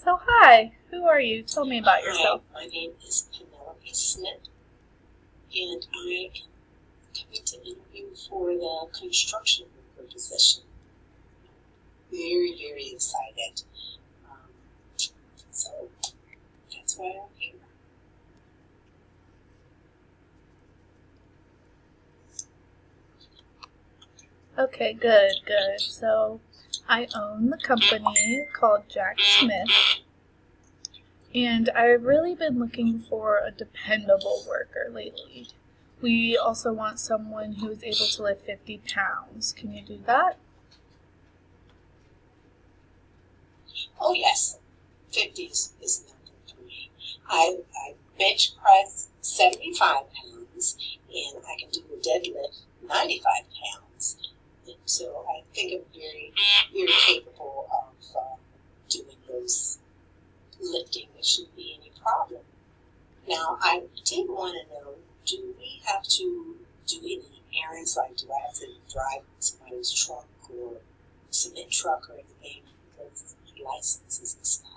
So hi, who are you? Tell me about yourself. Hi, my name is Penelope Smith, and I am coming to interview for the construction worker position. Very, very excited. So that's why I'm here. Okay, good. So I own the company called Jack Smith, and I've really been looking for a dependable worker lately. We also want someone who is able to lift 50 pounds. Can you do that? Oh yes, 50 is nothing for me. I bench press 75 pounds, and I can do a deadlift 95 pounds. And so I think I'm very, very capable of doing those lifting. There shouldn't be any problem. Now, I did want to know, do we have to do any errands? Like, do I have to drive somebody's truck or cement truck or anything because my license is expired?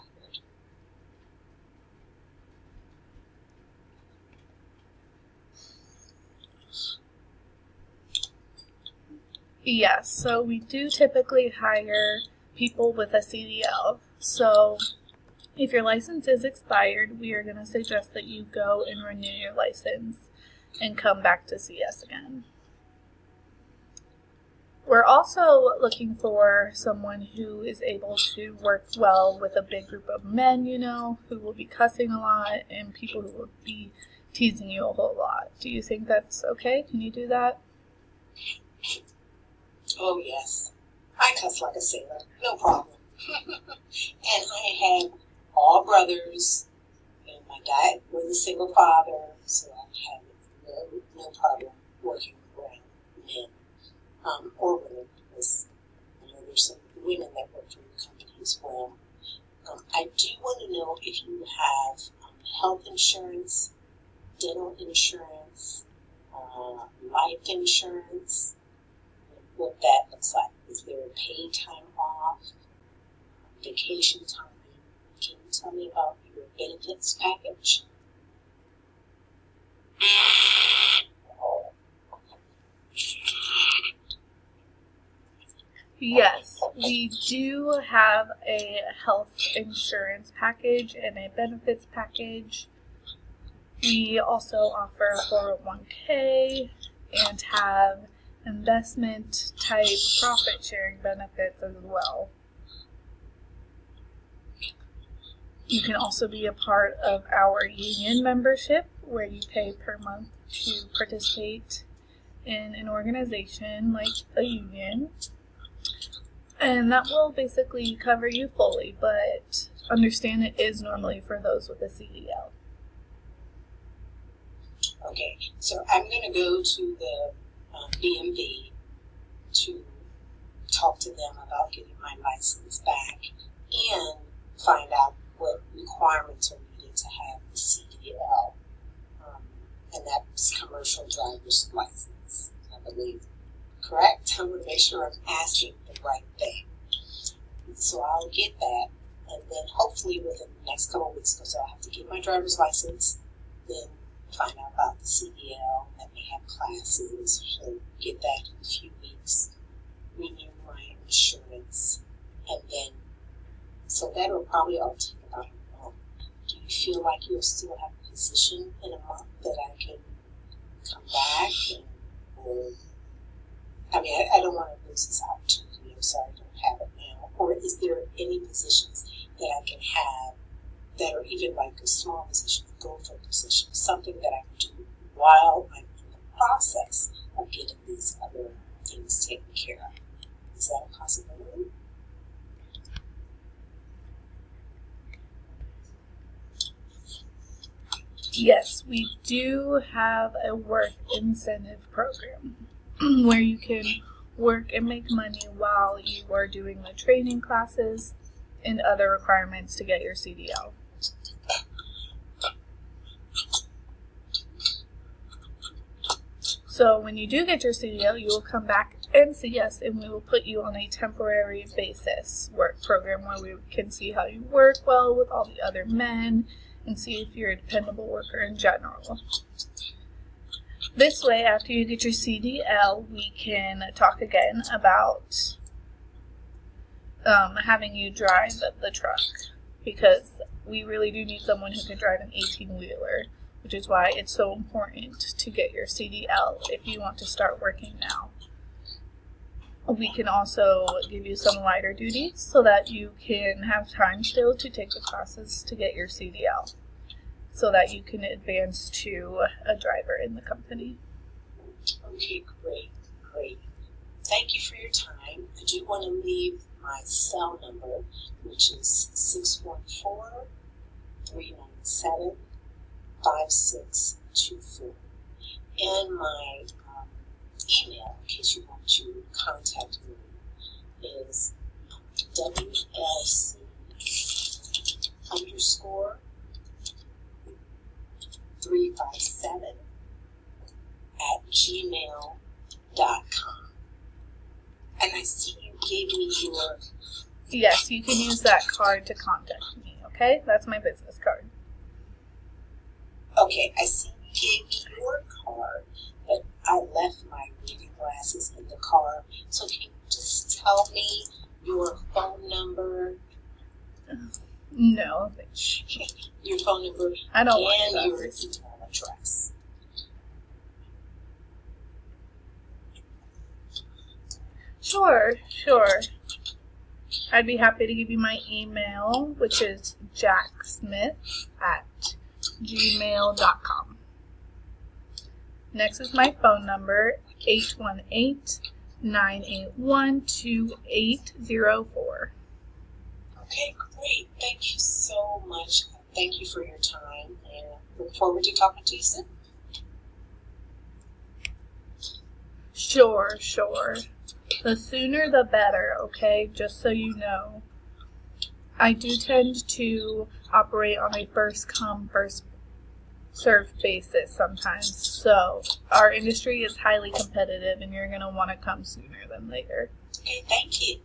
Yes, so we do typically hire people with a CDL. So if your license is expired, we are going to suggest that you go and renew your license and come back to see us again. We're also looking for someone who is able to work well with a big group of men, who will be cussing a lot and people who will be teasing you a whole lot. Do you think that's okay? Can you do that? Oh, yes. I cuss like a sailor. No problem. And I have all brothers, and my dad was a single father, so I have no problem working around men or women, because I know there's some women that work for your company as well. I do want to know if you have health insurance, dental insurance, life insurance, what that looks like. Is there a paid time off, vacation time? Can you tell me about your benefits package? Yes, we do have a health insurance package and a benefits package. We also offer a 401k and have investment type profit sharing benefits as well. You can also be a part of our union membership, where you pay per month to participate in an organization like a union. And that will basically cover you fully, but understand it is normally for those with a CDL. Okay, so I'm going to go to the BMV to talk to them about getting my license back and find out what requirements are needed to have the CDL, and that's commercial driver's license, I believe. Correct? I want to make sure I'm asking the right thing. So I'll get that, and then hopefully within the next couple of weeks, because I'll have to get my driver's license, then find out about the CDL, that may have classes, so get that in a few weeks, renew my insurance, and then, so that will probably all take about a month. Do you feel like you'll still have a position in a month that I can come back or I don't want to lose this opportunity. I'm sorry I don't have it now. Or is there any positions that I can have that are even like a small position, a gopher position, something that I can do while I'm in the process of getting these other things taken care of? Is that a possibility? Yes, we do have a work incentive program where you can work and make money while you are doing the training classes and other requirements to get your CDL. So when you do get your CDL, you will come back And so yes, and we will put you on a temporary basis work program where we can see how you work well with all the other men and see if you're a dependable worker in general. This way, after you get your CDL, we can talk again about having you drive the truck, because we really do need someone who can drive an 18-wheeler, which is why it's so important to get your CDL if you want to start working now. We can also give you some lighter duties so that you can have time still to take the classes to get your CDL, so that you can advance to a driver in the company. Okay, great. Thank you for your time. I do want to leave my cell number, which is 614-397-5624. And my email, in case you want to contact me, is WLC_357@gmail.com. And I see you gave me your... Yes, you can use that card to contact me, okay? That's my business card. Okay, I see you gave me your card, but I left my reading glasses in the car. So can you just tell me your phone number? No. Your phone number I don't and want your glasses. email address. Sure. I'd be happy to give you my email, which is jacksmith@gmail.com. Next is my phone number, 818-981-2804. Okay, great. Thank you so much. Thank you for your time, and look forward to talking to you soon. Sure. The sooner the better, okay? Just so you know. I do tend to operate on a first come, first served basis sometimes. So our industry is highly competitive and you're going to want to come sooner than later. Okay, thank you.